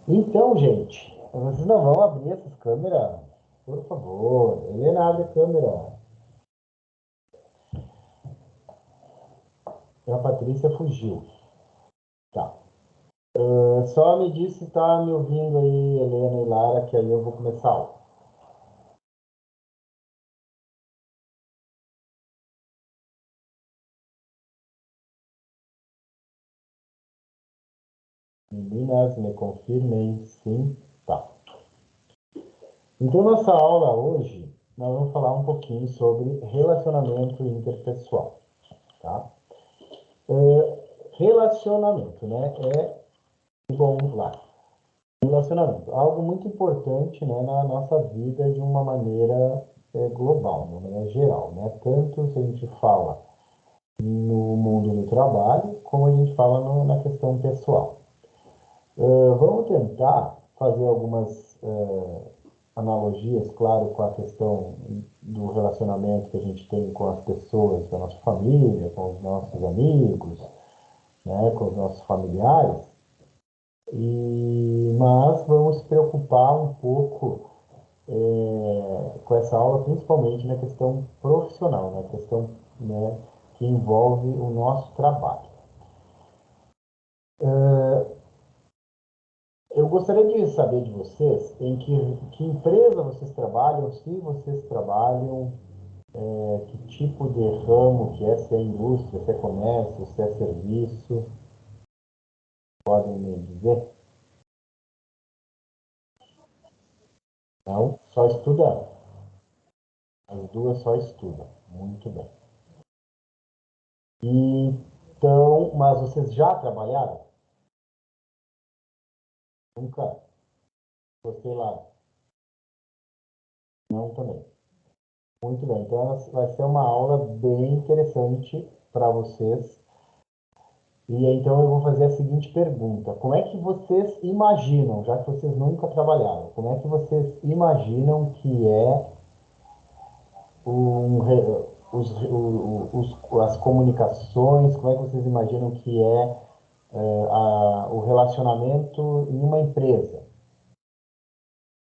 Então, gente, vocês não vão abrir essas câmeras? Por favor, Helena, abre a câmera. A Patrícia fugiu. Tá. Só me diz se tá me ouvindo aí, Helena e Lara, que aí eu vou começar a aula. Meninas, me confirmem, sim, tá. Então, nossa aula hoje, nós vamos falar um pouquinho sobre relacionamento interpessoal, tá? Relacionamento, né? Bom, lá. Relacionamento, algo muito importante, né, na nossa vida de uma maneira global, de uma maneira geral, né? Tanto se a gente fala no mundo do trabalho, como a gente fala na questão pessoal. Vamos tentar fazer algumas analogias, claro, com a questão do relacionamento que a gente tem com as pessoas da nossa família, com os nossos amigos, né, com os nossos familiares, mas vamos se preocupar um pouco com essa aula, principalmente na questão profissional, na questão, né, que envolve o nosso trabalho. Eu gostaria de saber de vocês em que empresa vocês trabalham, se vocês trabalham, que tipo de ramo que é, se é indústria, se é comércio, se é serviço, podem me dizer? Não, só estudando. As duas só estudam. Muito bem. Então, mas vocês já trabalharam? Nunca? Você lá? Não também. Muito bem. Então, vai ser uma aula bem interessante para vocês. E então eu vou fazer a seguinte pergunta: como é que vocês imaginam, já que vocês nunca trabalharam, como é que vocês imaginam que é um, re- as comunicações, como é que vocês imaginam que é, o relacionamento em uma empresa?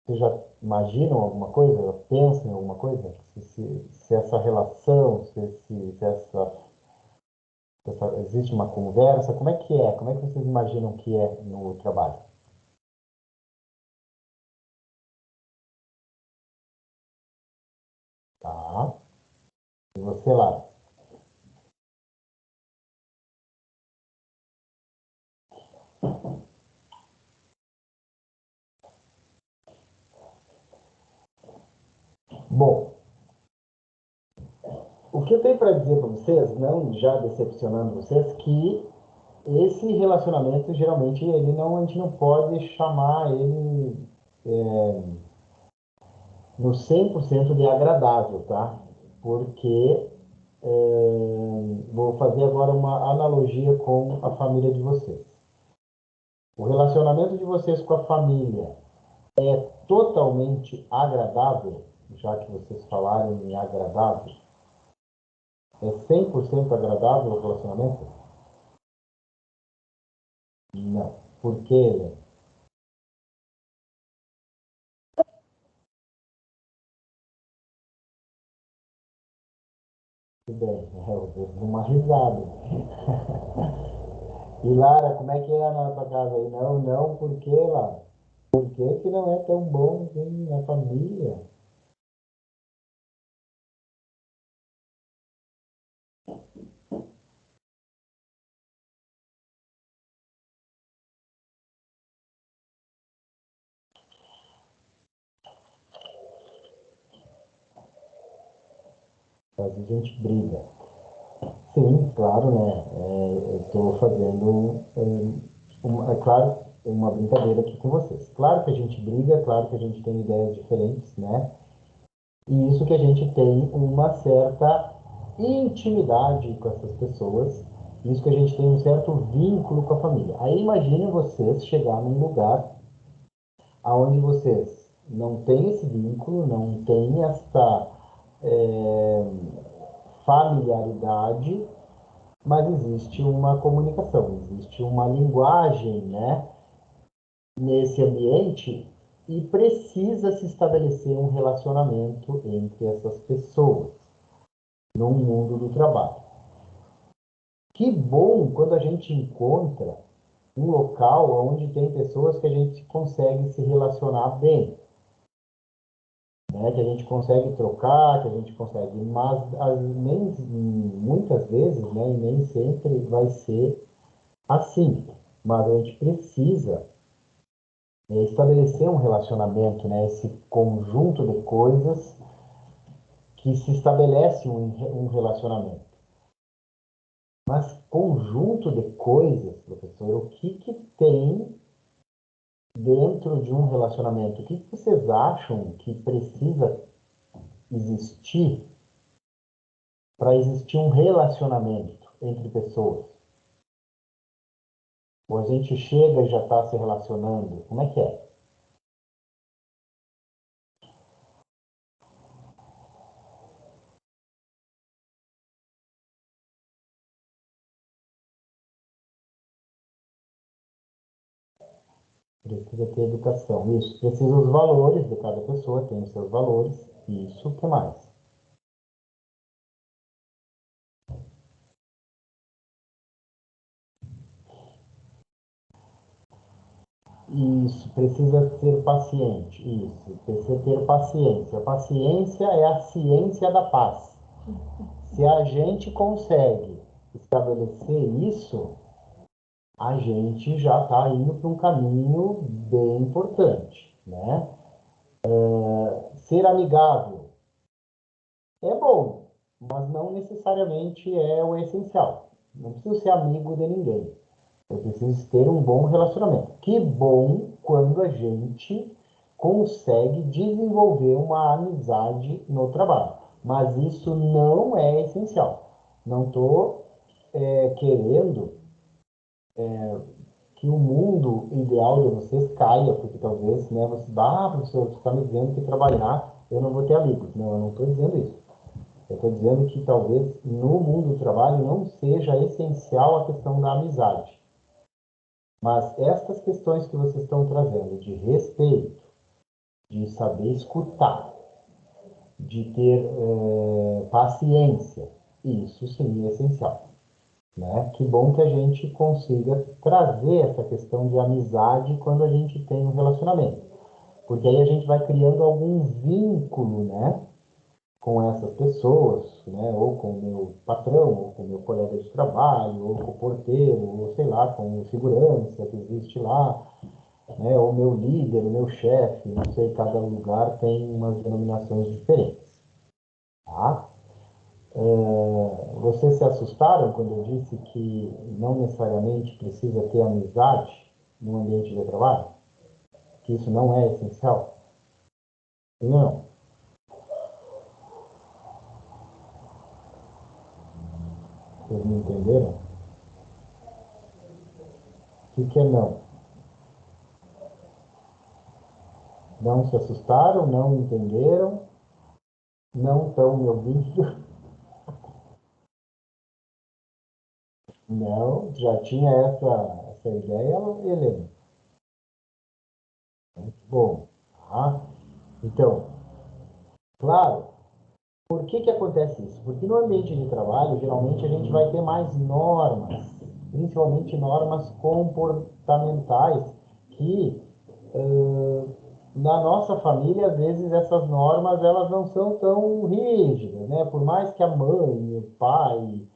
Vocês já imaginam alguma coisa? Já pensam em alguma coisa? Se essa relação, existe uma conversa, como é que é? Como é que vocês imaginam que é no trabalho? Tá? E você lá? Bom, o que eu tenho para dizer para vocês, não já decepcionando vocês, que esse relacionamento geralmente ele não, a gente não pode chamar ele no 100% de agradável, tá? Porque vou fazer agora uma analogia com a família de vocês. O relacionamento de vocês com a família é totalmente agradável, já que vocês falaram em agradável, é 100% agradável o relacionamento? Não. Por quê? Tudo bem, eu dei uma risada. E Lara, como é que é na tua casa aí? Não, não, por quê, Lara? Por que que não é tão bom assim na família? Às vezes a gente briga. Sim, claro, né? Eu estou fazendo, é claro, uma brincadeira aqui com vocês. Claro que a gente briga, claro que a gente tem ideias diferentes, né? E isso que a gente tem uma certa intimidade com essas pessoas, isso que a gente tem um certo vínculo com a família. Aí imagine vocês chegar num lugar onde vocês não têm esse vínculo, não têm essa é, familiaridade, mas existe uma comunicação, existe uma linguagem, né? nesse ambiente e precisa se estabelecer um relacionamento entre essas pessoas no mundo do trabalho. Que bom quando a gente encontra um local onde tem pessoas que a gente consegue se relacionar bem, né? Que a gente consegue trocar, que a gente consegue, mas nem, muitas vezes, né, e nem sempre vai ser assim. Mas a gente precisa estabelecer um relacionamento, né? Esse conjunto de coisas que se estabelece um relacionamento. Mas conjunto de coisas, professor, o que tem dentro de um relacionamento? O que vocês acham que precisa existir para existir um relacionamento entre pessoas? Ou a gente chega e já está se relacionando? Como é que é? Precisa ter educação. Isso. Precisa os valores de cada pessoa, tem os seus valores. Isso, o que mais? Isso, precisa ser paciente. Isso, precisa ter paciência. A paciência é a ciência da paz. Se a gente consegue estabelecer isso, a gente já está indo para um caminho bem importante, né? Ser amigável é bom, mas não necessariamente é o essencial. Não preciso ser amigo de ninguém. Eu preciso ter um bom relacionamento. Que bom quando a gente consegue desenvolver uma amizade no trabalho. Mas isso não é essencial. Não estou querendo que o mundo ideal de vocês caia, porque talvez, né, você, professor, você está me dizendo que trabalhar eu não vou ter amigos. Não, eu não estou dizendo isso. Eu estou dizendo que talvez no mundo do trabalho não seja essencial a questão da amizade. Mas estas questões que vocês estão trazendo de respeito, de saber escutar, de ter paciência, isso sim é essencial, né? Que bom que a gente consiga trazer essa questão de amizade quando a gente tem um relacionamento, porque aí a gente vai criando algum vínculo, né? Com essas pessoas, né? Ou com o meu patrão, ou com o meu colega de trabalho, ou com o porteiro, ou sei lá, com o segurança que existe lá, né? O meu líder, o meu chefe, não sei, cada lugar tem umas denominações diferentes, tá? Vocês se assustaram quando eu disse que não necessariamente precisa ter amizade no ambiente de trabalho? Que isso não é essencial? Não. Vocês não entenderam? O que é não? Não se assustaram? Não entenderam? Não estão me ouvindo? Não, já tinha essa ideia, Helena. Bom, tá? Então, claro, por que que acontece isso? Porque no ambiente de trabalho, geralmente a gente vai ter mais normas, principalmente normas comportamentais, que na nossa família, às vezes, essas normas elas não são tão rígidas, né? Por mais que a mãe, o pai,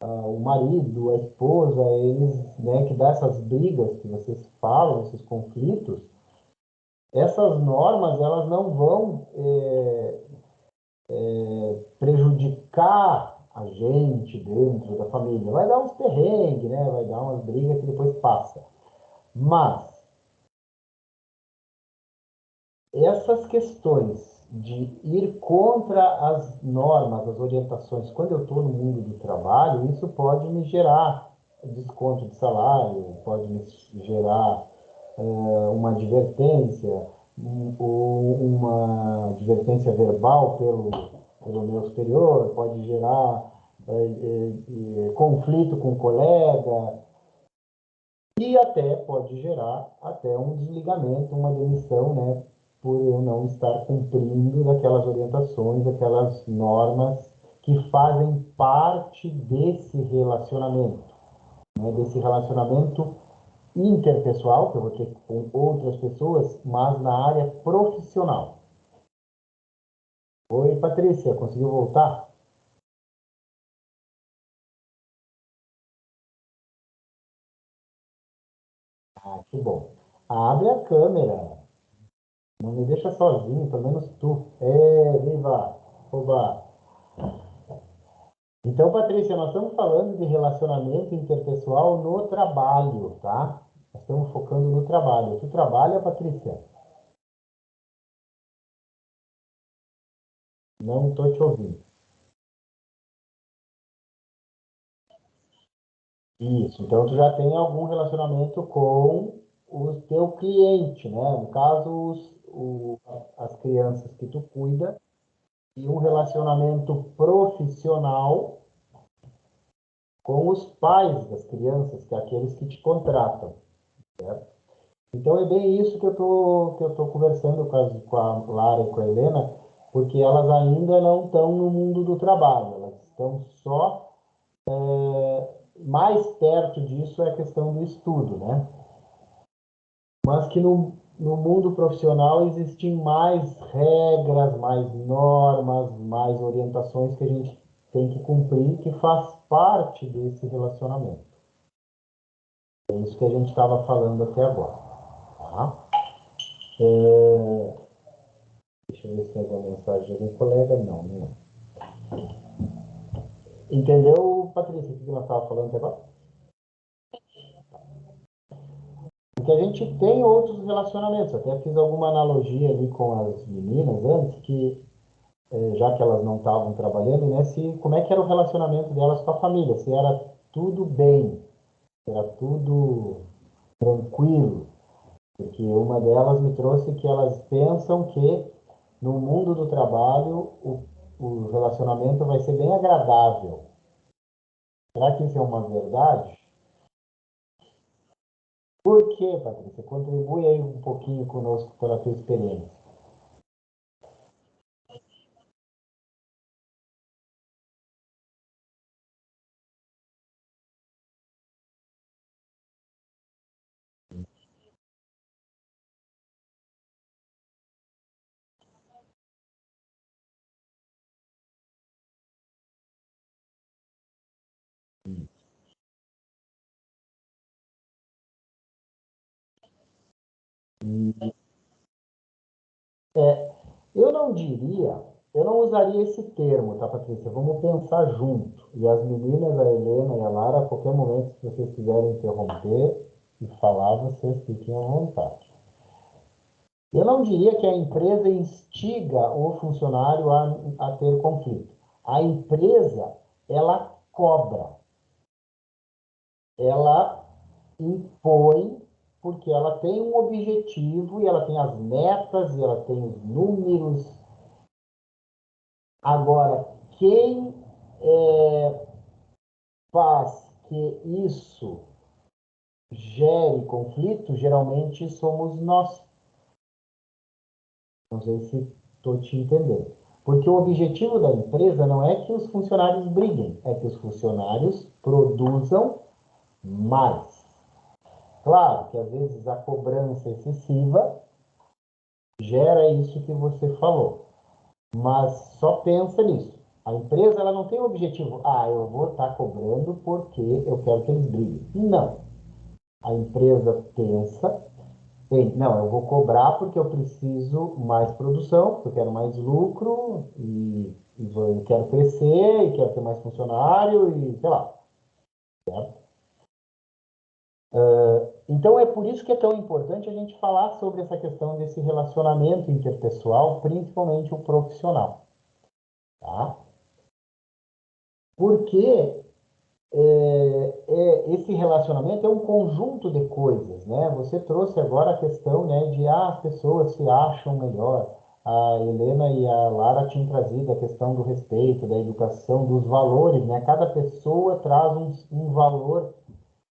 o marido, a esposa, eles, né, que dá essas brigas que vocês falam, esses conflitos, essas normas elas não vão prejudicar a gente dentro da família. Vai dar uns perrengues, né? Vai dar umas brigas que depois passa. Mas essas questões de ir contra as normas, as orientações, quando eu estou no mundo do trabalho, isso pode me gerar desconto de salário, pode me gerar uma advertência, ou uma advertência verbal pelo meu superior, pode gerar conflito com o colega. E até pode gerar até um desligamento, uma demissão, né, por eu não estar cumprindo daquelas orientações, daquelas normas que fazem parte desse relacionamento, né, desse relacionamento interpessoal, que eu vou ter com outras pessoas, mas na área profissional. Oi, Patrícia, conseguiu voltar? Ah, que bom. Abre a câmera, não me deixa sozinho, pelo menos tu. É, viva! Oba! Então, Patrícia, nós estamos falando de relacionamento interpessoal no trabalho, tá? Nós estamos focando no trabalho. Tu trabalha, Patrícia? Não estou te ouvindo. Isso. Então, tu já tem algum relacionamento com o teu cliente, né? No caso, as crianças que tu cuida e um relacionamento profissional com os pais das crianças, que é aqueles que te contratam, certo? Então é bem isso que eu tô conversando com a Lara e com a Helena, porque elas ainda não estão no mundo do trabalho, elas estão só mais perto disso é a questão do estudo, né? Mas que no mundo profissional existem mais regras, mais normas, mais orientações que a gente tem que cumprir, que faz parte desse relacionamento. É isso que a gente estava falando até agora, tá? Deixa eu ver se tem alguma mensagem de algum colega. Não, não. Entendeu, Patrícia, o que nós estávamos falando até agora? Porque a gente tem outros relacionamentos. Até fiz alguma analogia ali com as meninas antes, que já que elas não estavam trabalhando, né, como é que era o relacionamento delas com a família, se era tudo bem, se era tudo tranquilo. Porque uma delas me trouxe que elas pensam que no mundo do trabalho o relacionamento vai ser bem agradável. Será que isso é uma verdade? Por quê, Patrícia? Contribui aí um pouquinho conosco pela tua experiência. Eu não diria, eu não usaria esse termo, tá, Patrícia? Vamos pensar junto. E as meninas, a Helena e a Lara, a qualquer momento, se vocês quiserem interromper e falar, vocês fiquem à vontade. Eu não diria que a empresa instiga o funcionário a ter conflito. A empresa, ela cobra, ela impõe, porque ela tem um objetivo e ela tem as metas e ela tem os números. Agora, quem faz que isso gere conflito, geralmente somos nós. Não sei se estou te entendendo. Porque o objetivo da empresa não é que os funcionários briguem, é que os funcionários produzam mais. Claro que às vezes a cobrança excessiva gera isso que você falou, mas só pensa nisso. A empresa ela não tem o objetivo, eu vou estar cobrando porque eu quero que eles briguem. Não. A empresa pensa não, eu vou cobrar porque eu preciso mais produção, porque eu quero mais lucro e eu quero crescer e quero ter mais funcionário e sei lá. Certo? Então é por isso que é tão importante a gente falar sobre essa questão desse relacionamento interpessoal, principalmente o profissional, tá? Porque esse relacionamento é um conjunto de coisas, né? Você trouxe agora a questão, né, de as pessoas se acham melhor. A Helena e a Lara tinham trazido a questão do respeito, da educação, dos valores, né? Cada pessoa traz um valor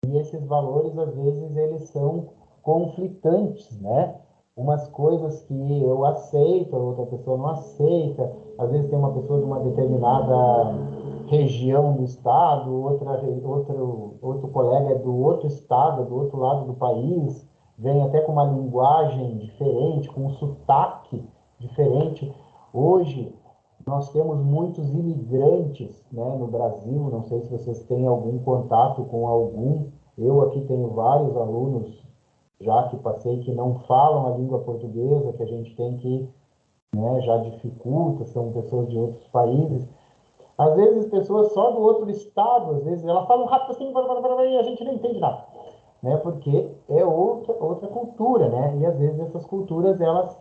E esses valores, às vezes, eles são conflitantes, né? Umas coisas que eu aceito, a outra pessoa não aceita. Às vezes tem uma pessoa de uma determinada região do estado, outro colega é do outro estado, do outro lado do país, vem até com uma linguagem diferente, com um sotaque diferente. Hoje, nós temos muitos imigrantes, né, no Brasil, não sei se vocês têm algum contato com algum. Eu aqui tenho vários alunos, já que passei, que não falam a língua portuguesa, que a gente tem que, né, já dificulta, são pessoas de outros países. Às vezes, pessoas só do outro estado, às vezes, elas falam rápido assim, e a gente não entende nada, né, porque é outra cultura, né, e às vezes essas culturas, elas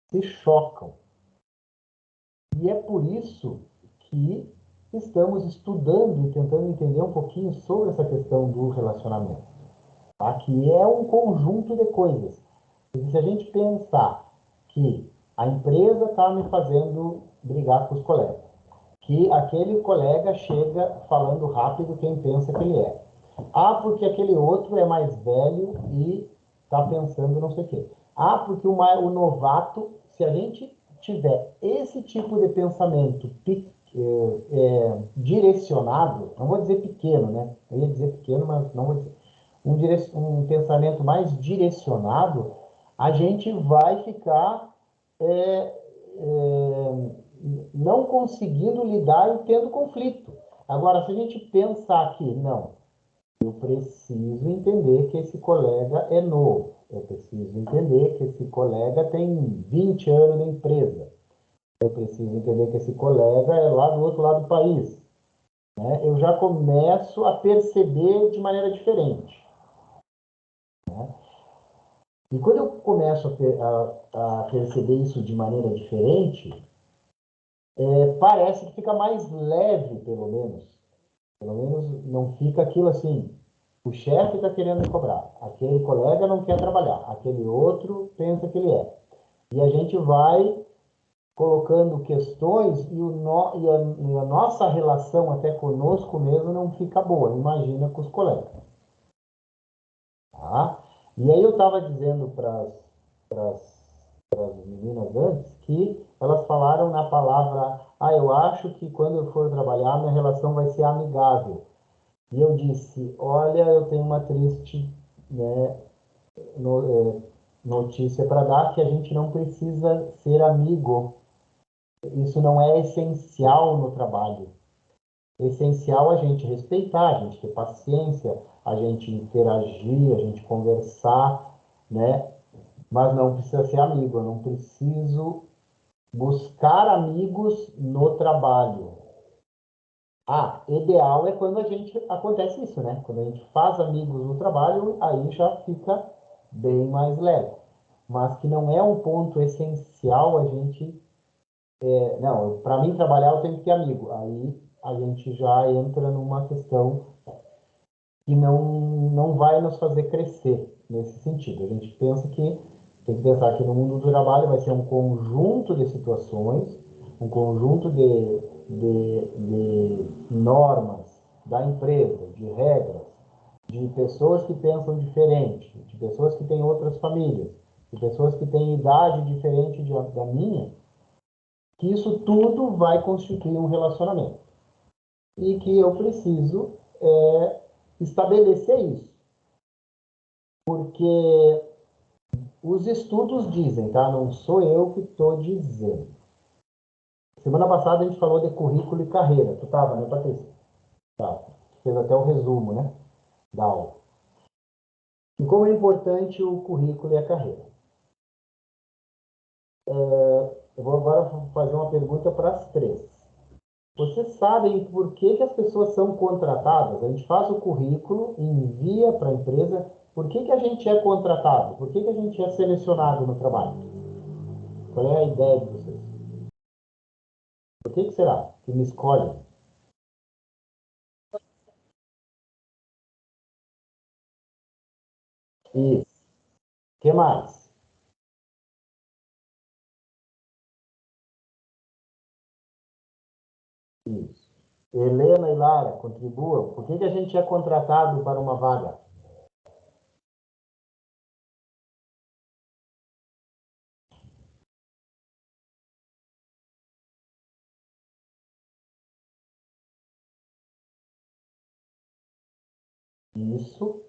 se chocam. E é por isso que estamos estudando e tentando entender um pouquinho sobre essa questão do relacionamento, tá? Que é um conjunto de coisas. Porque se a gente pensar que a empresa está me fazendo brigar com os colegas, que aquele colega chega falando rápido quem pensa que ele é. Ah, porque aquele outro é mais velho e está pensando não sei o quê. Ah, porque o novato, se a gente tiver esse tipo de pensamento direcionado, não vou dizer pequeno, né? Eu ia dizer pequeno, mas não vou dizer. Um pensamento mais direcionado, a gente vai ficar é, é, não conseguindo lidar e tendo conflito. Agora, se a gente pensar que, não, eu preciso entender que esse colega é novo, eu preciso entender que esse colega tem 20 anos na empresa, eu preciso entender que esse colega é lá do outro lado do país, né? Eu já começo a perceber de maneira diferente. E quando eu começo a perceber isso de maneira diferente, parece que fica mais leve, pelo menos. Pelo menos não fica aquilo assim. O chefe está querendo me cobrar, aquele colega não quer trabalhar, aquele outro pensa que ele é. E a gente vai colocando questões e a nossa relação até conosco mesmo não fica boa. Imagina com os colegas. Tá? E aí eu estava dizendo para as meninas antes que elas falaram na palavra, eu acho que quando eu for trabalhar, minha relação vai ser amigável. E eu disse, olha, eu tenho uma triste, né, notícia para dar, que a gente não precisa ser amigo. Isso não é essencial no trabalho. É essencial a gente respeitar, a gente ter paciência, a gente interagir, a gente conversar, né? Mas não precisa ser amigo. Eu não preciso buscar amigos no trabalho. Ideal é quando a gente acontece isso, né? Quando a gente faz amigos no trabalho, aí já fica bem mais leve. Mas que não é um ponto essencial a gente. Não, para mim trabalhar eu tenho que ter amigo. Aí a gente já entra numa questão que não vai nos fazer crescer nesse sentido. A gente pensa que tem que pensar que no mundo do trabalho vai ser um conjunto de situações, um conjunto de normas da empresa, de regras, de pessoas que pensam diferente, de pessoas que têm outras famílias, de pessoas que têm idade diferente da minha, que isso tudo vai constituir um relacionamento. E que eu preciso estabelecer isso. Porque os estudos dizem, tá? Não sou eu que estou dizendo. Semana passada a gente falou de currículo e carreira. Tu estava, né, Patrícia? Tá. Fez até o resumo, né, da aula. E como é importante o currículo e a carreira. Eu vou agora fazer uma pergunta para as três. Vocês sabem por que as pessoas são contratadas? A gente faz o currículo, envia para a empresa. Por que a gente é contratado? Por que a gente é selecionado no trabalho? Qual é a ideia de vocês? Por que será que me escolhem? Isso. O que mais? Isso. Helena e Lara, contribuam. Por que a gente é contratado para uma vaga? Isso.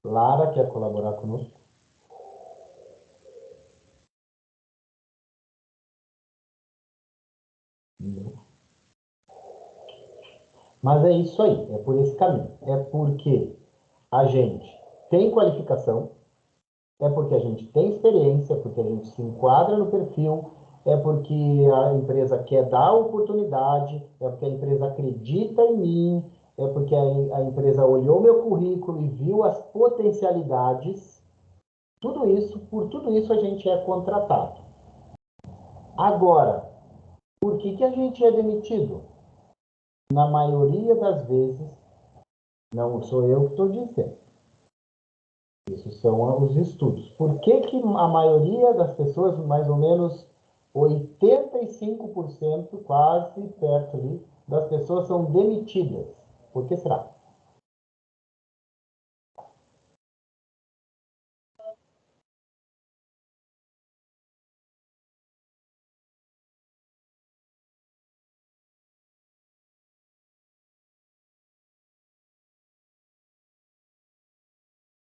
Lara quer colaborar conosco? Não. Mas é isso aí, é por esse caminho. É porque a gente tem qualificação, é porque a gente tem experiência, porque a gente se enquadra no perfil, é porque a empresa quer dar oportunidade, é porque a empresa acredita em mim, é porque a empresa olhou meu currículo e viu as potencialidades. Tudo isso, por tudo isso a gente é contratado. Agora, por que a gente é demitido? Na maioria das vezes, não sou eu que estou dizendo. Isso são os estudos. Por que a maioria das pessoas, mais ou menos 85%, quase perto ali, das pessoas são demitidas? Por que será?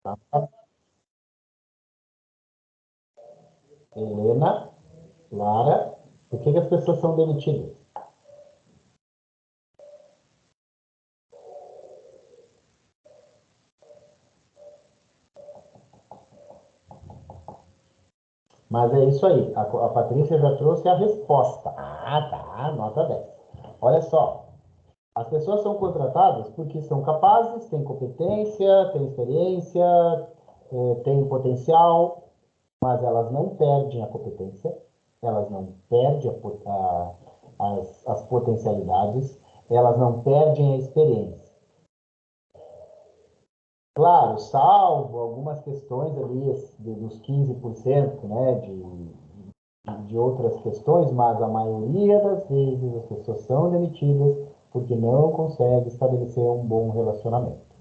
Tá? Helena, Lara, por que as pessoas são demitidas? Mas é isso aí. A Patrícia já trouxe a resposta. Ah, tá. Nota 10. Olha só. As pessoas são contratadas porque são capazes, têm competência, têm experiência, têm potencial, mas elas não perdem a competência, elas não perdem as potencialidades, elas não perdem a experiência. Claro, salvo algumas questões ali dos 15%, né, de outras questões, mas a maioria das vezes as pessoas são demitidas porque não conseguem estabelecer um bom relacionamento.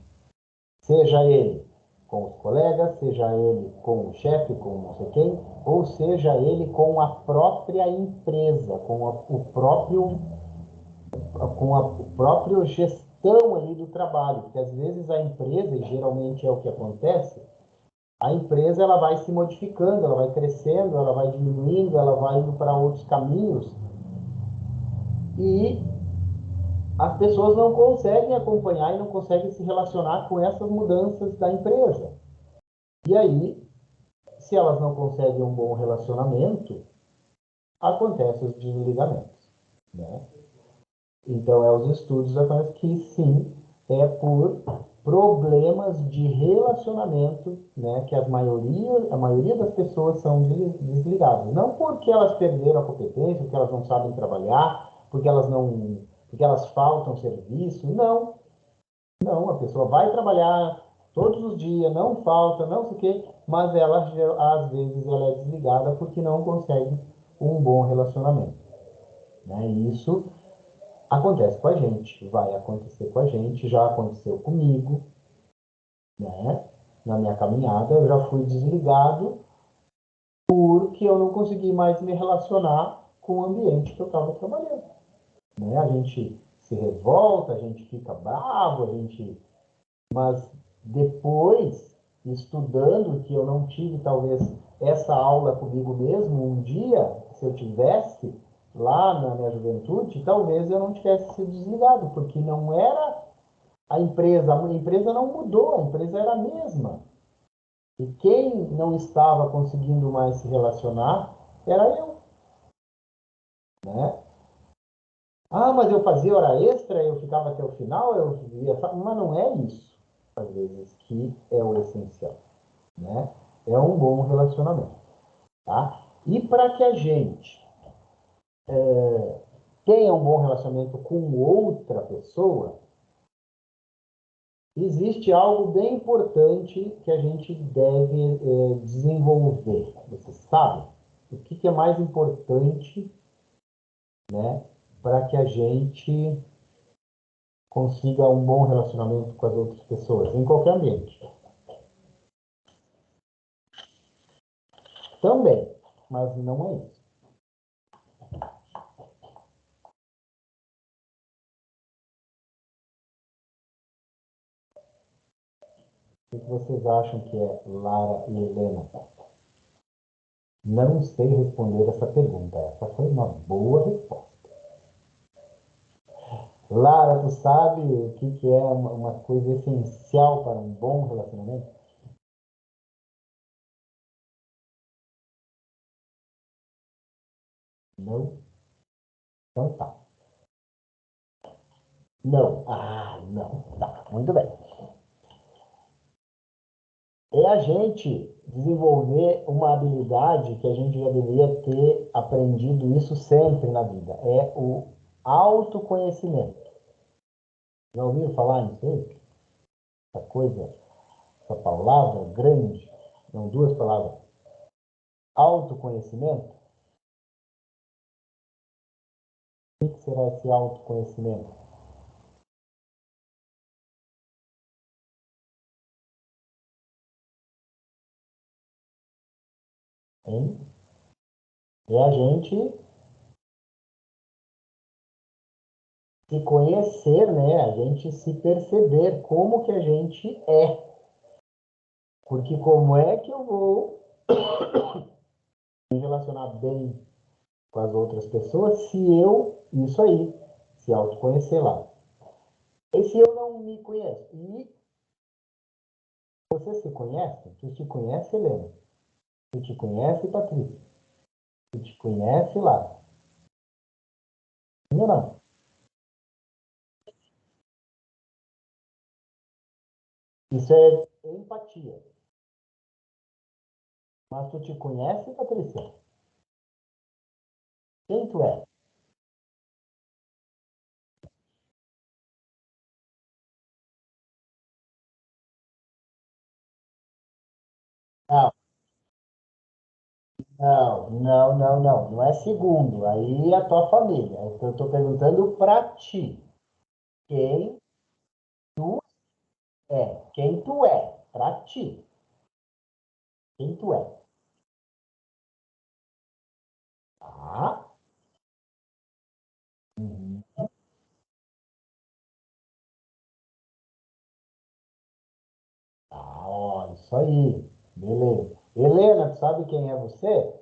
Seja ele com os colegas, seja ele com o chefe, com não sei quem, ou seja ele com a própria empresa, com a própria gestão ali do trabalho, porque às vezes a empresa, e geralmente é o que acontece, a empresa ela vai se modificando, ela vai crescendo, ela vai diminuindo, ela vai indo para outros caminhos e as pessoas não conseguem acompanhar e não conseguem se relacionar com essas mudanças da empresa. E aí, se elas não conseguem um bom relacionamento, acontecem os desligamentos, né? Então, os estudos aparecem que sim, é por problemas de relacionamento, né, que a maioria das pessoas são desligadas. Não porque elas perderam a competência, porque elas não sabem trabalhar, porque elas faltam serviço, não. Não, a pessoa vai trabalhar todos os dias, não falta, não sei o quê, mas ela, às vezes, ela é desligada porque não consegue um bom relacionamento, né? E isso acontece com a gente, vai acontecer com a gente, já aconteceu comigo, né? Na minha caminhada, eu já fui desligado porque eu não consegui mais me relacionar com o ambiente que eu estava trabalhando, né? A gente se revolta, a gente fica bravo, mas depois, estudando, que eu não tive talvez essa aula comigo mesmo, um dia, se eu tivesse lá na minha juventude, talvez eu não tivesse sido desligado, porque não era a empresa não mudou, a empresa era a mesma. E quem não estava conseguindo mais se relacionar era eu, né? Ah, mas eu fazia hora extra, eu ficava até o final, eu via, mas não é isso, às vezes, que é o essencial, né? É um bom relacionamento, tá? E para que a gente tenha um bom relacionamento com outra pessoa, existe algo bem importante que a gente deve desenvolver. Você sabe? O que é mais importante, né? para que a gente consiga um bom relacionamento com as outras pessoas, em qualquer ambiente. Também, mas não é isso. O que vocês acham que é Lara e Helena? Não sei responder essa pergunta. Essa foi uma boa resposta. Lara, tu sabe o que é uma coisa essencial para um bom relacionamento? Não? Então tá. Não. Ah, não. Tá. Muito bem. É a gente desenvolver uma habilidade que a gente já deveria ter aprendido isso sempre na vida. É o autoconhecimento. Já ouviu falar nisso aí? Essa coisa, essa palavra grande, não, duas palavras. Autoconhecimento? O que será esse autoconhecimento? Hein? É a gente se conhecer, né? A gente se perceber como que a gente é. Porque como é que eu vou me relacionar bem com as outras pessoas se eu, isso aí, se autoconhecer lá. E se eu não me conheço? E você se conhece? Tu te conhece, Helena? Tu te conhece, Patrícia? Tu te conhece lá? Sim ou não? Isso é empatia. Mas tu te conhece, Patrícia? Quem tu é? Não, não. Não é segundo. Aí é a tua família. Eu estou perguntando para ti. Quem tu é? Quem tu é? Para ti. Quem tu é? Tá? Uhum. Ah, ó, isso aí. Beleza. Helena, tu sabe quem é você?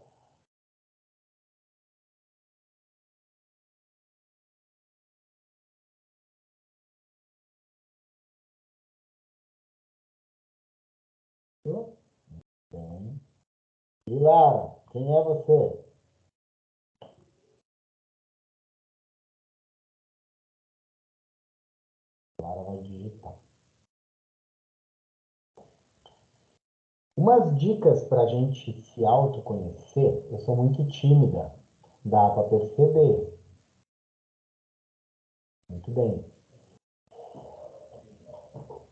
Eu tenho. E Lara, quem é você? Lara vai digitar. Umas dicas para a gente se autoconhecer. Eu sou muito tímida. Dá para perceber. Muito bem.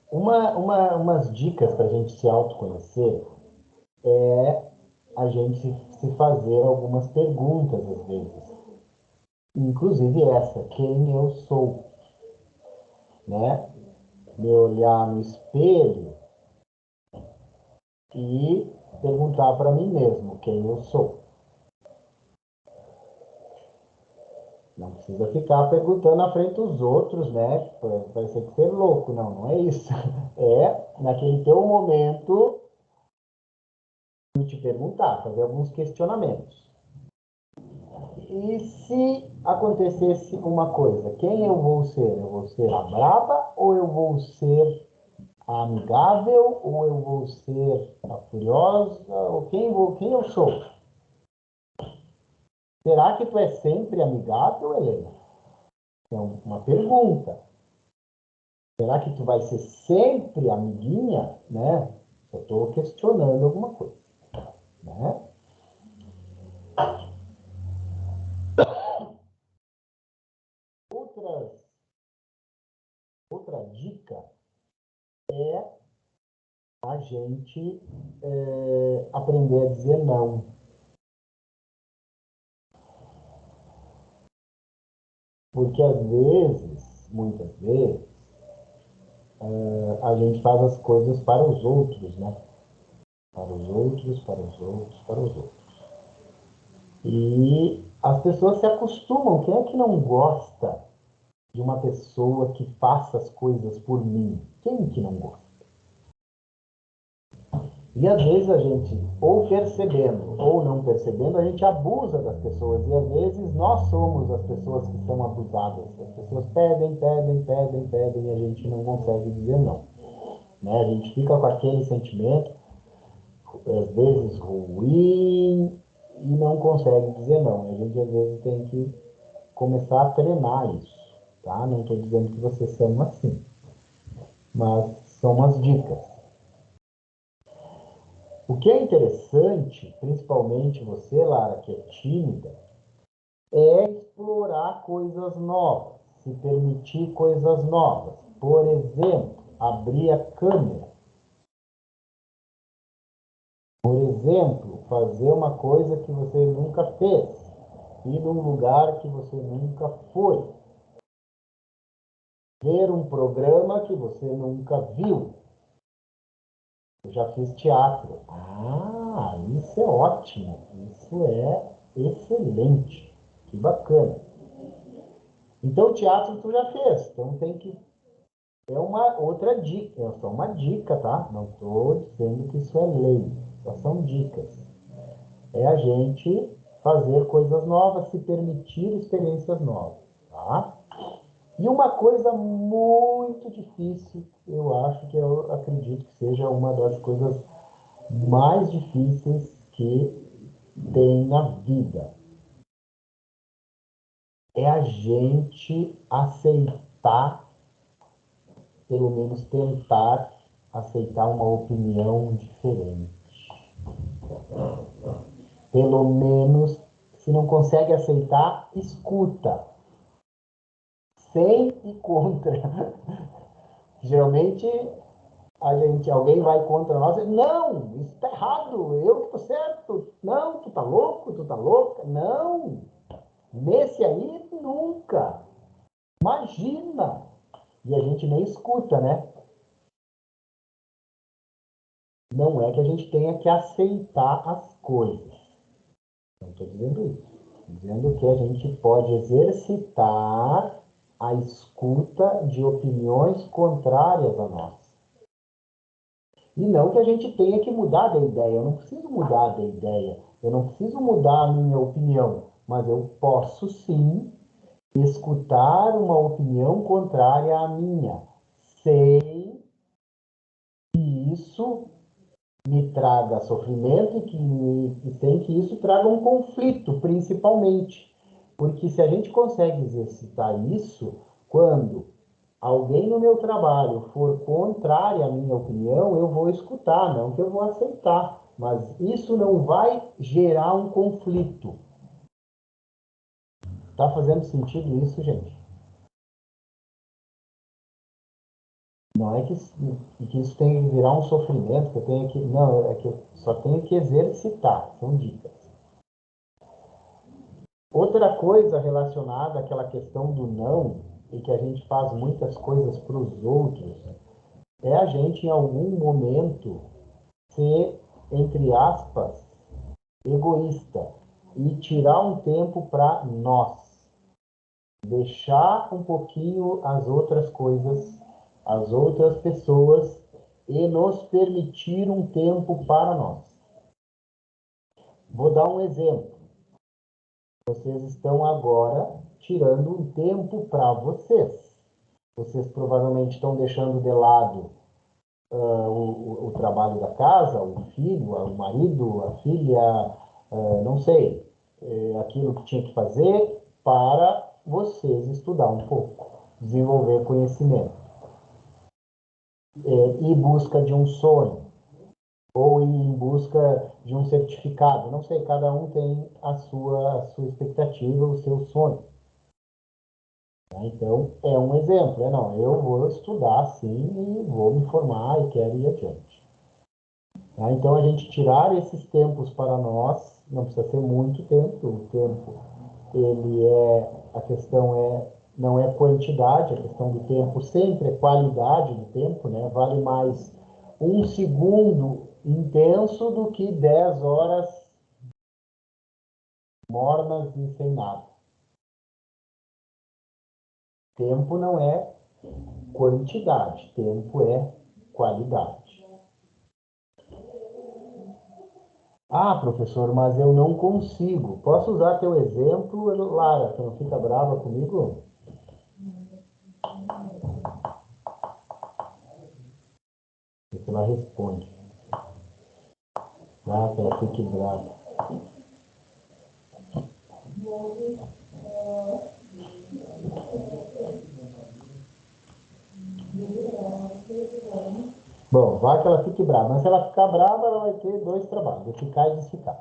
Umas dicas para a gente se autoconhecer é a gente se fazer algumas perguntas às vezes. Inclusive essa, quem eu sou, né? Me olhar no espelho e perguntar para mim mesmo quem eu sou. Não precisa ficar perguntando na frente dos outros, né? Parece que ser louco. Não, não é isso. É naquele teu momento de te perguntar, fazer alguns questionamentos. E se acontecesse uma coisa, quem eu vou ser? Eu vou ser a braba ou eu vou ser a amigável ou eu vou ser a furiosa? Ou quem eu sou? Será que tu é sempre amigável, Helena? É uma pergunta. Será que tu vai ser sempre amiguinha, né? Eu estou questionando alguma coisa, né? Outras, outra dica é a gente aprender a dizer não. Porque às vezes, muitas vezes, a gente faz as coisas para os outros, né? Para os outros, para os outros, para os outros. E as pessoas se acostumam. Quem é que não gosta de uma pessoa que faça as coisas por mim? Quem que não gosta? E às vezes a gente, ou percebendo ou não percebendo, a gente abusa das pessoas. E às vezes nós somos as pessoas que são abusadas. As pessoas pedem, pedem, pedem, pedem e a gente não consegue dizer não. Né? A gente fica com aquele sentimento, às vezes ruim, e não consegue dizer não. A gente às vezes tem que começar a treinar isso. Tá? Não estou dizendo que vocês são assim, mas são umas dicas. O que é interessante, principalmente você, Lara, que é tímida, é explorar coisas novas, se permitir coisas novas. Por exemplo, abrir a câmera. Por exemplo, fazer uma coisa que você nunca fez. Ir num lugar que você nunca foi. Ver um programa que você nunca viu. Eu já fiz teatro. Ah, isso é ótimo. Isso é excelente. Que bacana. Então, o teatro tu já fez. Então, tem que... É uma outra dica. É só uma dica, tá? Não estou dizendo que isso é lei. Só são dicas. É a gente fazer coisas novas, se permitir experiências novas, tá? E uma coisa muito difícil, eu acho que eu acredito que seja uma das coisas mais difíceis que tem na vida, é a gente aceitar, pelo menos tentar aceitar uma opinião diferente. Pelo menos, se não consegue aceitar, escuta. Sem e contra. Geralmente, alguém vai contra nós e, não, isso está errado, eu que estou certo. Não, tu tá louco, tu tá louca. Não, nesse aí, nunca. Imagina. E a gente nem escuta, né? Não é que a gente tenha que aceitar as coisas. Não estou dizendo isso. Estou dizendo que a gente pode exercitar a escuta de opiniões contrárias a nós. E não que a gente tenha que mudar de ideia. Eu não preciso mudar de ideia. Eu não preciso mudar a minha opinião. Mas eu posso sim escutar uma opinião contrária à minha, sem que isso me traga sofrimento e sem que isso traga um conflito, principalmente. Porque se a gente consegue exercitar isso, quando alguém no meu trabalho for contrário à minha opinião, eu vou escutar, não que eu vou aceitar. Mas isso não vai gerar um conflito. Tá fazendo sentido isso, gente? Não é que isso tem que virar um sofrimento, que eu tenho que. Não, é que eu só tenho que exercitar. São dicas. Outra coisa relacionada àquela questão do não, e que a gente faz muitas coisas para os outros, é a gente, em algum momento, ser, entre aspas, egoísta e tirar um tempo para nós. Deixar um pouquinho as outras coisas, as outras pessoas e nos permitir um tempo para nós. Vou dar um exemplo. Vocês estão agora tirando um tempo para vocês. Vocês provavelmente estão deixando de lado o trabalho da casa, o filho, o marido, a filha, não sei, aquilo que tinha que fazer para vocês estudar um pouco, desenvolver conhecimento, ir em busca de um sonho ou ir em busca de um certificado. Não sei, cada um tem a sua expectativa, o seu sonho. Tá? Então, é um exemplo. Não, eu vou estudar sim e vou me formar e quero ir adiante. Tá? Então, a gente tirar esses tempos para nós, não precisa ser muito tempo, o tempo, a questão é não é quantidade, a questão do tempo sempre é qualidade do tempo, né? Vale mais um segundo intenso do que 10 horas mornas e sem nada. Tempo não é quantidade, tempo é qualidade. Ah, professor, mas eu não consigo. Posso usar teu exemplo, Lara? Tu não fica brava comigo? Você ela responde. Ah, que ela fique brava. Bom, vai que ela fique brava. Mas se ela ficar brava, ela vai ter dois trabalhos, de ficar e desficar.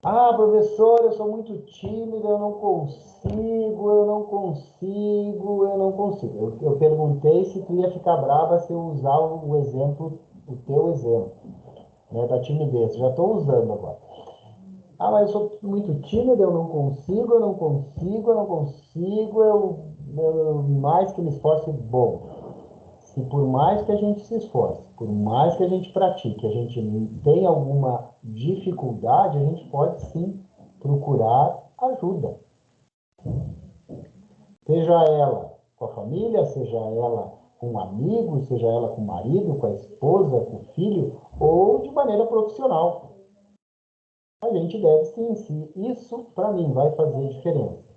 Ah, professor, eu sou muito tímido, eu não consigo, eu não consigo, eu não consigo. Eu perguntei se tu ia ficar brava se eu usar o exemplo, o teu exemplo, né, da timidez. Já estou usando agora. Ah, mas eu sou muito tímido, eu não consigo, eu não consigo, eu não consigo, mais que me esforce, bom. Se por mais que a gente se esforce, por mais que a gente pratique, a gente tem alguma dificuldade, a gente pode sim procurar ajuda. Seja ela com a família, seja ela com um amigo, seja ela com o marido, com a esposa, com o filho, ou de maneira profissional. A gente deve sim, se isso para mim vai fazer diferença.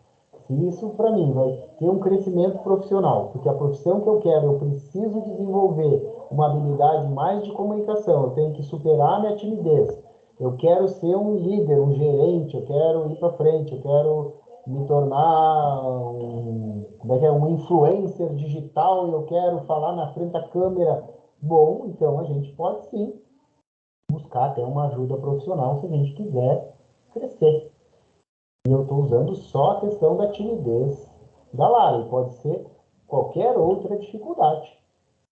Se isso para mim vai ter um crescimento profissional, porque a profissão que eu quero, eu preciso desenvolver uma habilidade mais de comunicação, eu tenho que superar a minha timidez. Eu quero ser um líder, um gerente, eu quero ir para frente, eu quero me tornar um influencer digital, eu quero falar na frente da câmera. Bom, então a gente pode sim buscar até uma ajuda profissional se a gente quiser crescer. E eu estou usando só a questão da timidez da Lara, e pode ser qualquer outra dificuldade,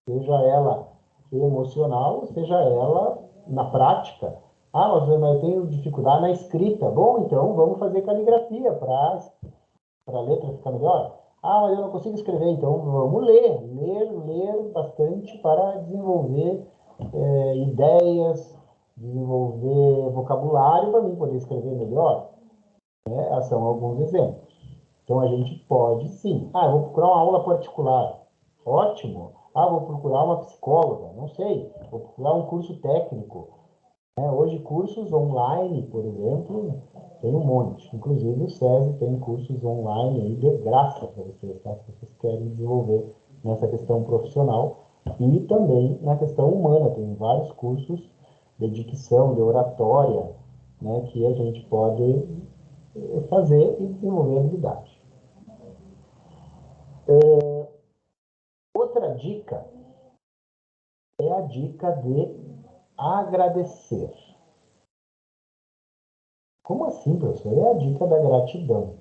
seja ela emocional, seja ela na prática. Ah, mas eu tenho dificuldade na escrita. Bom, então vamos fazer caligrafia para a letra ficar melhor. Ah, mas eu não consigo escrever, então vamos ler bastante para desenvolver ideias, desenvolver vocabulário para mim poder escrever melhor. Né? São alguns exemplos. Então a gente pode sim. Ah, eu vou procurar uma aula particular. Ótimo. Ah, vou procurar uma psicóloga. Não sei. Vou procurar um curso técnico. Hoje, cursos online, por exemplo, tem um monte. Inclusive, o SESI tem cursos online aí de graça para vocês, tá? Se vocês querem desenvolver nessa questão profissional e também na questão humana. Tem vários cursos de dicção, de oratória, né, que a gente pode fazer e desenvolver habilidade. Outra dica é a dica de agradecer. Como assim, professor? É a dica da gratidão.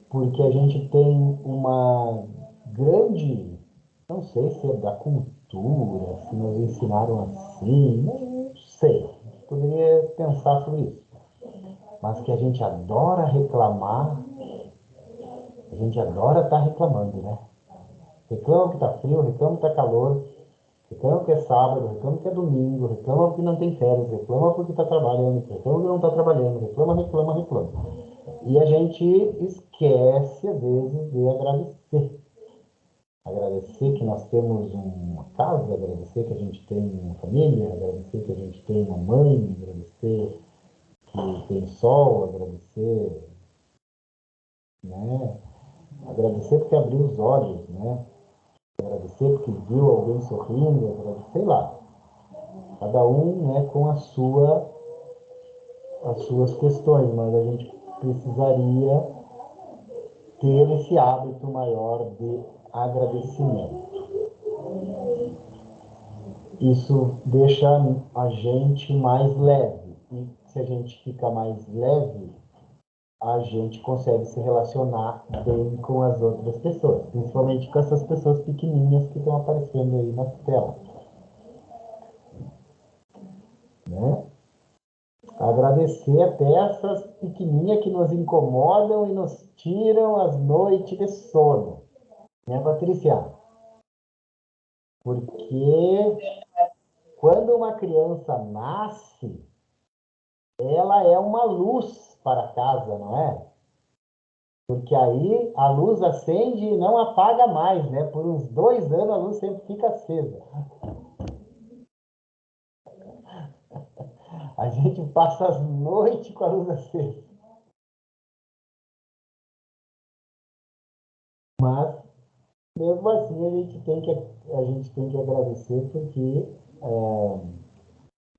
Porque a gente tem uma grande, não sei se é da cultura, se nos ensinaram assim, não sei. Poderia pensar sobre isso. Mas que a gente adora reclamar, a gente adora estar reclamando, né? Reclama que está frio, reclama que está calor, reclama que é sábado, reclama que é domingo, reclama que não tem férias, reclama porque está trabalhando, reclama que não está trabalhando, reclama. E a gente esquece, às vezes, de agradecer. Agradecer que nós temos uma casa, agradecer que a gente tem uma família, agradecer que a gente tem uma mãe, agradecer que tem sol, agradecer, né? Agradecer porque abriu os olhos, né? Agradecer porque viu alguém sorrindo, agradecer, sei lá. Cada um, né, com as suas questões, mas a gente precisaria ter esse hábito maior de agradecimento. Isso deixa a gente mais leve. E se a gente fica mais leve, a gente consegue se relacionar bem com as outras pessoas, principalmente com essas pessoas pequenininhas que estão aparecendo aí na tela. Né? Agradecer até essas pequenininhas que nos incomodam e nos tiram as noites de sono. Né, Patrícia? Porque quando uma criança nasce, ela é uma luz para casa, não é? Porque aí a luz acende e não apaga mais, né? Por uns 2 anos a luz sempre fica acesa. A gente passa as noites com a luz acesa. Mas, mesmo assim, a gente tem que agradecer porque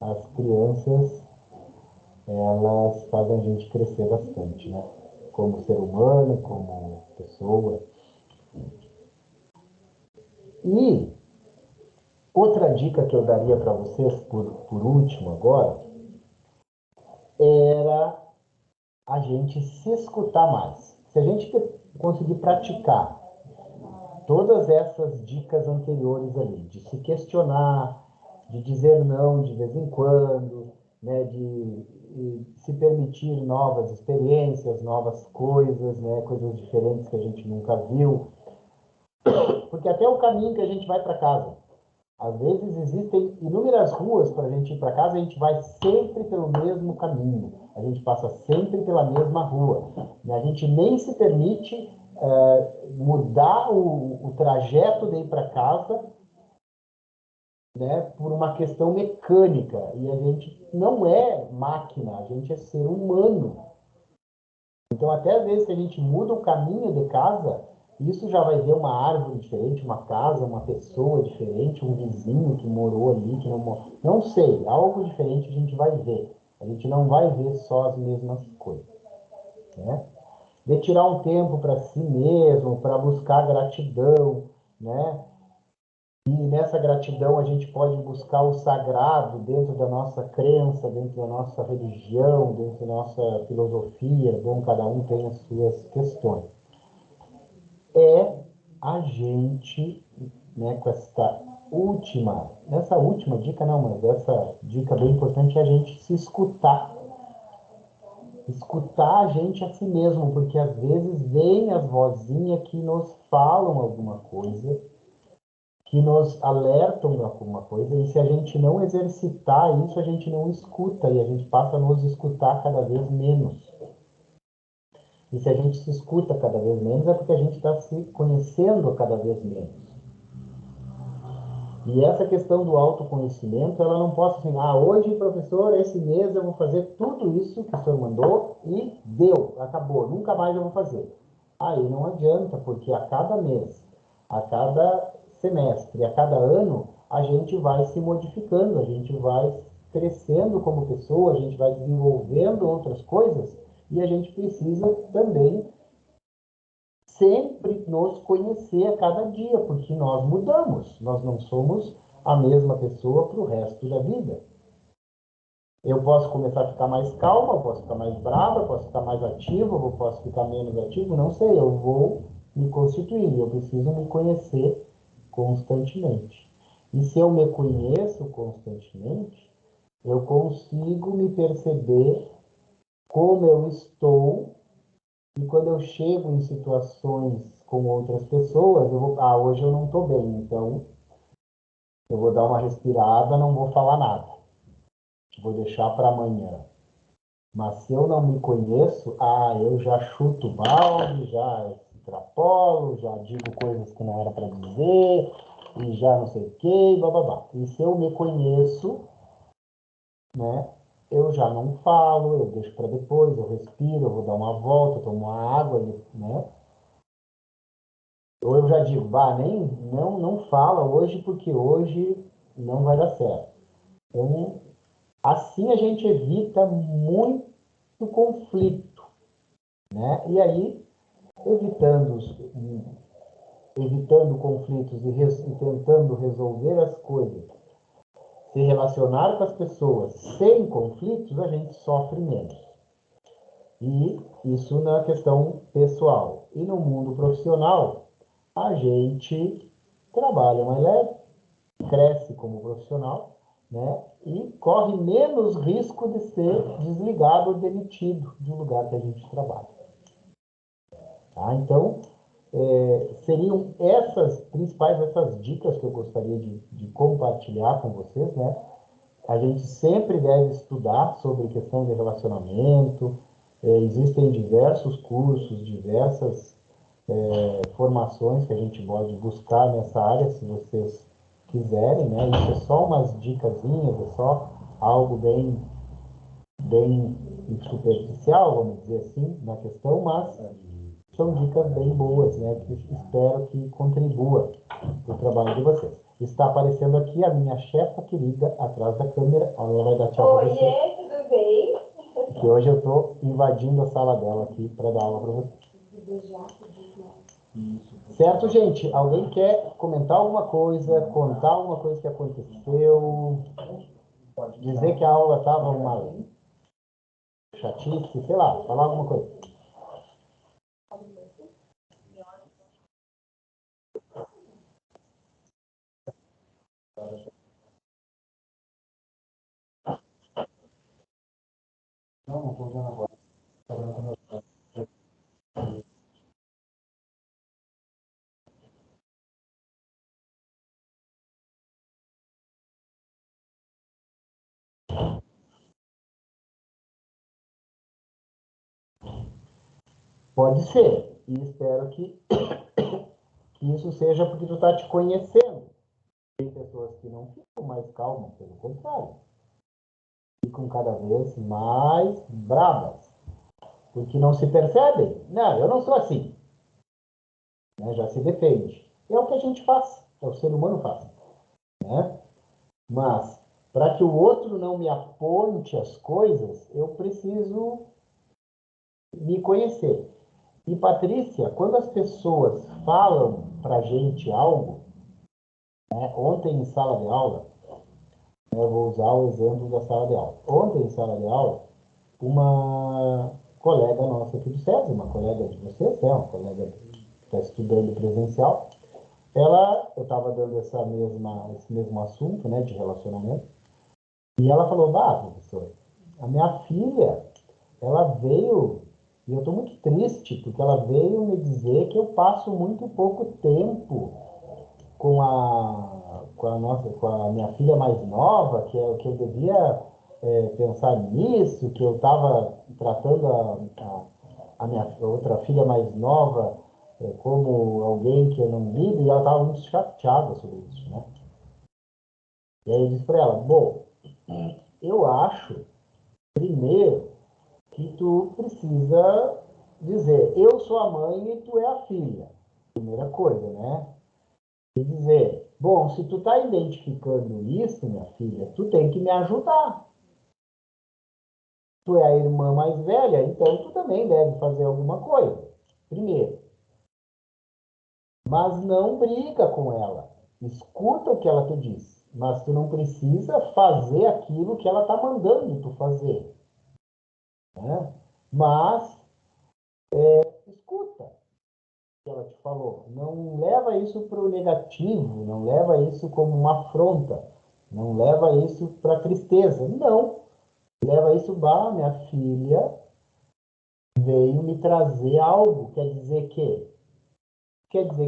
as crianças, elas fazem a gente crescer bastante, né? Como ser humano, como pessoa. E outra dica que eu daria para vocês, por último agora, era a gente se escutar mais. Se a gente conseguir praticar todas essas dicas anteriores ali, de se questionar, de dizer não de vez em quando, né, de se permitir novas experiências, novas coisas, né, coisas diferentes que a gente nunca viu, porque até o caminho que a gente vai para casa, às vezes existem inúmeras ruas para a gente ir para casa, a gente vai sempre pelo mesmo caminho, a gente passa sempre pela mesma rua, e a gente nem se permite mudar o trajeto de ir para casa, né, por uma questão mecânica. E a gente não é máquina, a gente é ser humano. Então, até às vezes que a gente muda o caminho de casa, isso já vai ver uma árvore diferente, uma casa, uma pessoa diferente, um vizinho que morou ali, que não morou. Não sei, algo diferente a gente vai ver. A gente não vai ver só as mesmas coisas, né? De tirar um tempo para si mesmo, para buscar gratidão, né? E nessa gratidão a gente pode buscar o sagrado dentro da nossa crença, dentro da nossa religião, dentro da nossa filosofia. Bom, cada um tem as suas questões. É a gente, né, com nessa última dica não, mas essa dica bem importante é a gente se escutar. Escutar a gente a si mesmo, porque às vezes vem as vozinhas que nos falam alguma coisa, que nos alertam de alguma coisa, e se a gente não exercitar isso, a gente não escuta, e a gente passa a nos escutar cada vez menos. E se a gente se escuta cada vez menos, é porque a gente está se conhecendo cada vez menos. E essa questão do autoconhecimento, ela não pode assim, hoje, professor, esse mês eu vou fazer tudo isso que o senhor mandou e deu, acabou, nunca mais eu vou fazer. Aí não adianta, porque a cada mês, a cada semestre, a cada ano, a gente vai se modificando, a gente vai crescendo como pessoa, a gente vai desenvolvendo outras coisas e a gente precisa também sempre nos conhecer a cada dia, porque nós mudamos, nós não somos a mesma pessoa para o resto da vida. Eu posso começar a ficar mais calma, eu posso ficar mais brava, eu posso ficar mais ativo, eu posso ficar menos ativo, não sei, eu vou me constituir, eu preciso me conhecer constantemente. E se eu me conheço constantemente, eu consigo me perceber como eu estou. E quando eu chego em situações com outras pessoas, hoje eu não estou bem, então eu vou dar uma respirada, não vou falar nada, vou deixar para amanhã. Mas se eu não me conheço, eu já chuto o balde, já extrapolo, já digo coisas que não era para dizer, e já não sei o que, bababá. E se eu me conheço, né, eu já não falo, eu deixo para depois, eu respiro, eu vou dar uma volta, eu tomo uma água, né? Ou eu já digo, não fala hoje porque hoje não vai dar certo. Então, assim a gente evita muito conflito, né? E aí, evitando, evitando conflitos e tentando resolver as coisas, se relacionar com as pessoas sem conflitos, a gente sofre menos. E isso na questão pessoal. E no mundo profissional, a gente trabalha mais leve, cresce como profissional né? E corre menos risco de ser desligado ou demitido do lugar que a gente trabalha. Tá? Então, seriam essas dicas que eu gostaria de compartilhar com vocês, né? A gente sempre deve estudar sobre questão de relacionamento, existem diversos cursos, diversas formações que a gente pode buscar nessa área, se vocês quiserem, né? Isso é só umas dicasinhas, é só algo bem superficial, vamos dizer assim, na questão, mas são dicas bem boas, né? Que espero que contribua para o trabalho de vocês. Está aparecendo aqui a minha chefa querida atrás da câmera. Ela vai dar tchau para você. Oiê, tudo bem? Que hoje eu estou invadindo a sala dela aqui para dar aula para vocês. Certo, gente? Alguém quer comentar alguma coisa, contar alguma coisa que aconteceu, dizer que a aula estava uma chatice, sei lá, falar alguma coisa. Não estou vendo agora. Pode ser, e espero que isso seja porque tu está te conhecendo. Tem pessoas que não ficam mais calmas, pelo contrário, ficam cada vez mais bravas, porque não se percebem. Não, eu não sou assim. Né? Já se defende. É o que a gente faz, é o ser humano faz. Né? Mas, para que o outro não me aponte as coisas, eu preciso me conhecer. E, Patrícia, quando as pessoas falam para a gente algo, né? Ontem em sala de aula, eu vou usar o exemplo da sala de aula. Ontem, em sala de aula, uma colega nossa aqui do SESI, uma colega de vocês, uma colega que está estudando presencial, eu estava dando esse mesmo assunto, né, de relacionamento, e ela falou, professor, a minha filha, ela veio, e eu estou muito triste, porque ela veio me dizer que eu passo muito pouco tempo com a minha filha mais nova, que eu devia pensar nisso, que eu estava tratando a minha outra filha mais nova como alguém que eu não ligo, e ela estava muito chateada sobre isso, né? E aí eu disse para ela, bom, eu acho, primeiro, que tu precisa dizer, eu sou a mãe e tu é a filha. Primeira coisa, né? E dizer, bom, se tu está identificando isso, minha filha, tu tem que me ajudar. Tu é a irmã mais velha, então tu também deve fazer alguma coisa. Primeiro. Mas não briga com ela. Escuta o que ela te diz. Mas tu não precisa fazer aquilo que ela está mandando tu fazer. Né? Mas escuta o que ela te falou. Não leva isso para o negativo, não leva isso como uma afronta, não leva isso para tristeza. Não. Leva isso, minha filha veio me trazer algo. Quer dizer que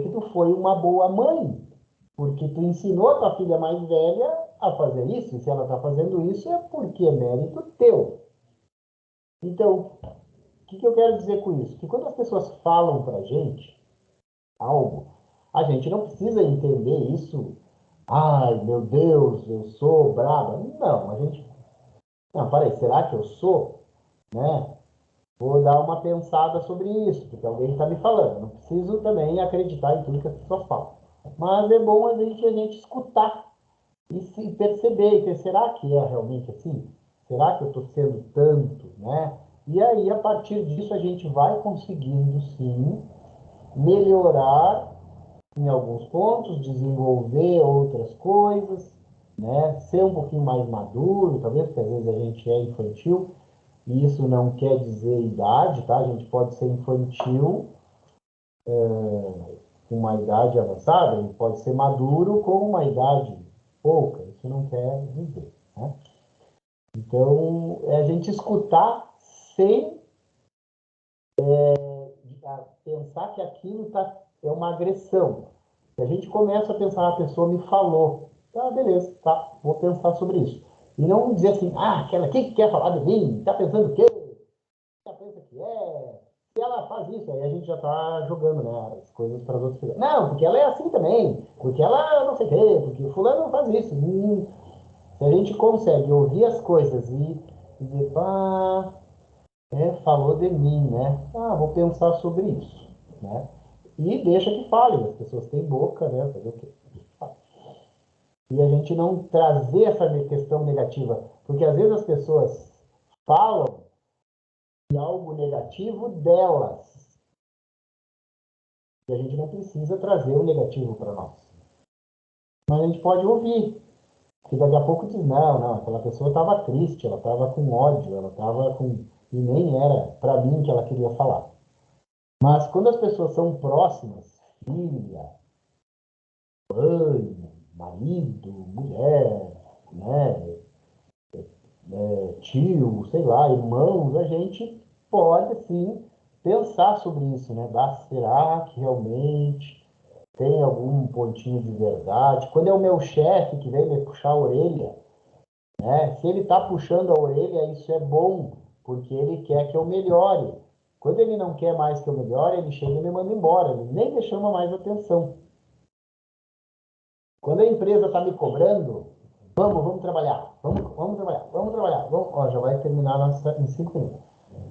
tu foi uma boa mãe, porque tu ensinou a tua filha mais velha a fazer isso, e se ela está fazendo isso é porque é mérito teu. Então, o que eu quero dizer com isso? Que quando as pessoas falam para a gente algo, a gente não precisa entender isso. Ai, meu Deus, eu sou brava. Não, a gente. Não, peraí, será que eu sou? Né? Vou dar uma pensada sobre isso, porque alguém está me falando. Não preciso também acreditar em tudo que as pessoas falam. Mas é bom a gente escutar e se perceber, e ver, será que é realmente assim? Será que eu estou sendo tanto, né? E aí, a partir disso, a gente vai conseguindo, sim, melhorar em alguns pontos, desenvolver outras coisas, né? Ser um pouquinho mais maduro, talvez, porque às vezes a gente é infantil, e isso não quer dizer idade, tá? A gente pode ser infantil com uma idade avançada, ele pode ser maduro com uma idade pouca, isso não quer dizer, né? Então, é a gente escutar sem pensar que aquilo é uma agressão. Se a gente começa a pensar, a pessoa me falou, tá, beleza, tá, vou pensar sobre isso. E não dizer assim, aquela aqui que quer falar de mim, tá pensando o quê? Ela pensa que é, se ela faz isso, aí a gente já tá jogando, né, as coisas para as outras pessoas. Não, porque ela é assim também, porque ela não sei o quê, porque o fulano não faz isso. Se a gente consegue ouvir as coisas e dizer, falou de mim, né? Vou pensar sobre isso, né? E deixa que fale, as pessoas têm boca, né? Fazer o quê? E a gente não trazer essa questão negativa, porque às vezes as pessoas falam de algo negativo delas, e a gente não precisa trazer o negativo para nós. Mas a gente pode ouvir, que daqui a pouco diz, não, aquela pessoa estava triste, ela estava com ódio, ela estava com... E nem era para mim que ela queria falar. Mas quando as pessoas são próximas, filha, mãe, marido, mulher, né, tio, sei lá, irmãos, a gente pode sim pensar sobre isso, né? Será que realmente tem algum pontinho de verdade? Quando é o meu chefe que vem me puxar a orelha, né? Se ele está puxando a orelha, isso é bom, porque ele quer que eu melhore. Quando ele não quer mais que eu melhore, ele chega e me manda embora, ele nem me chama mais atenção. Quando a empresa está me cobrando, vamos trabalhar, vamos trabalhar, vamos trabalhar, já vai terminar em 5 minutos.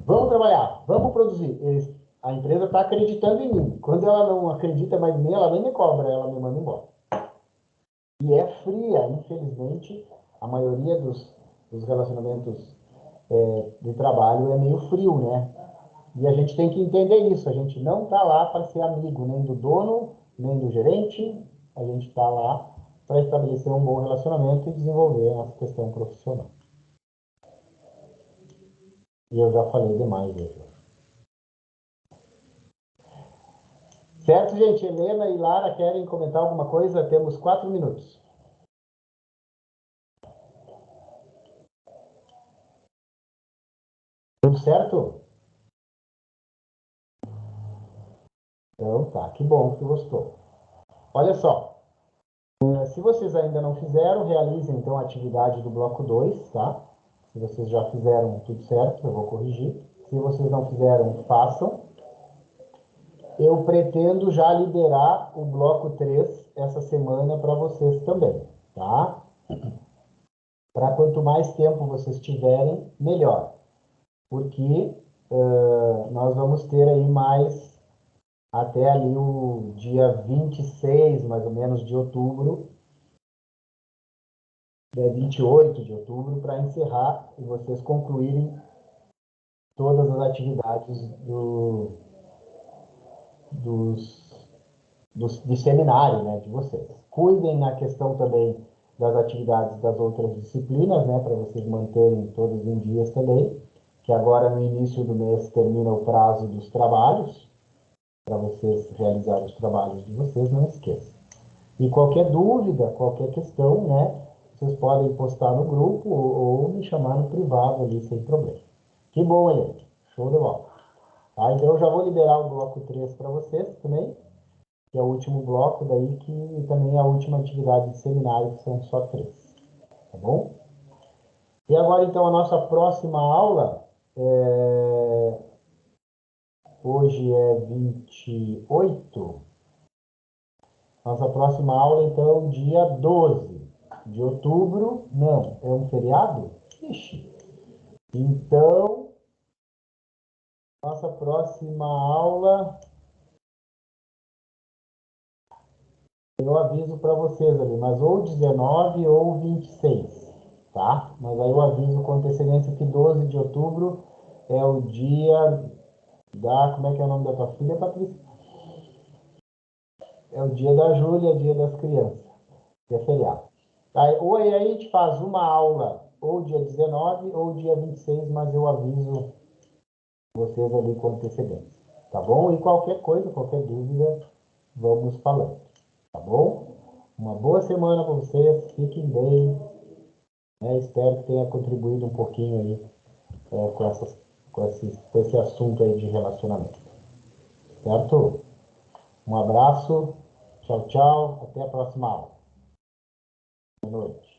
Vamos trabalhar, vamos produzir. A empresa está acreditando em mim. Quando ela não acredita mais em mim, ela nem me cobra, ela me manda embora. E é fria, infelizmente, a maioria dos relacionamentos de trabalho é meio frio, né? E a gente tem que entender isso. A gente não está lá para ser amigo nem do dono, nem do gerente. A gente está lá para estabelecer um bom relacionamento e desenvolver a nossa questão profissional. E eu já falei demais hoje. Certo, gente? Helena e Lara querem comentar alguma coisa? Temos 4 minutos. Tudo certo? Então tá, que bom que gostou. Olha só, se vocês ainda não fizeram, realizem então a atividade do bloco 2, tá? Se vocês já fizeram, tudo certo, eu vou corrigir. Se vocês não fizeram, façam. Eu pretendo já liberar o bloco 3 essa semana para vocês também, tá? Para quanto mais tempo vocês tiverem, melhor. Porque nós vamos ter aí mais até ali o dia 26, mais ou menos, de outubro, dia 28 de outubro, para encerrar e vocês concluírem todas as atividades dos, de seminário, né, de vocês. Cuidem na questão também das atividades das outras disciplinas, né, para vocês manterem todos em dias também, que agora no início do mês termina o prazo dos trabalhos, para vocês realizarem os trabalhos de vocês, não esqueçam. E qualquer dúvida, qualquer questão, né, vocês podem postar no grupo ou me chamar no privado ali, sem problema. Que bom, Helena. Show de bola. Tá, então eu já vou liberar o bloco 3 para vocês também, que é o último bloco daí, que também é a última atividade de seminário, que são só 3. Tá bom? E agora, então, a nossa próxima aula, hoje é 28. Nossa próxima aula, então, dia 12 de outubro. Não, é um feriado? Ixi. Então, nossa próxima aula, eu aviso para vocês ali, mas ou 19 ou 26, tá? Mas aí eu aviso com antecedência que 12 de outubro é o dia da... Como é que é o nome da tua filha, Patrícia? É o dia da Júlia, dia das crianças, que é feriado. Aí, ou aí a gente faz uma aula ou dia 19 ou dia 26, mas eu aviso vocês ali com antecedência, tá bom? E qualquer coisa, qualquer dúvida, vamos falando, tá bom? Uma boa boa semana para vocês, fiquem bem, né? Espero que tenha contribuído um pouquinho aí com esse assunto aí de relacionamento, certo? Um abraço, tchau, tchau, até a próxima aula. Boa noite.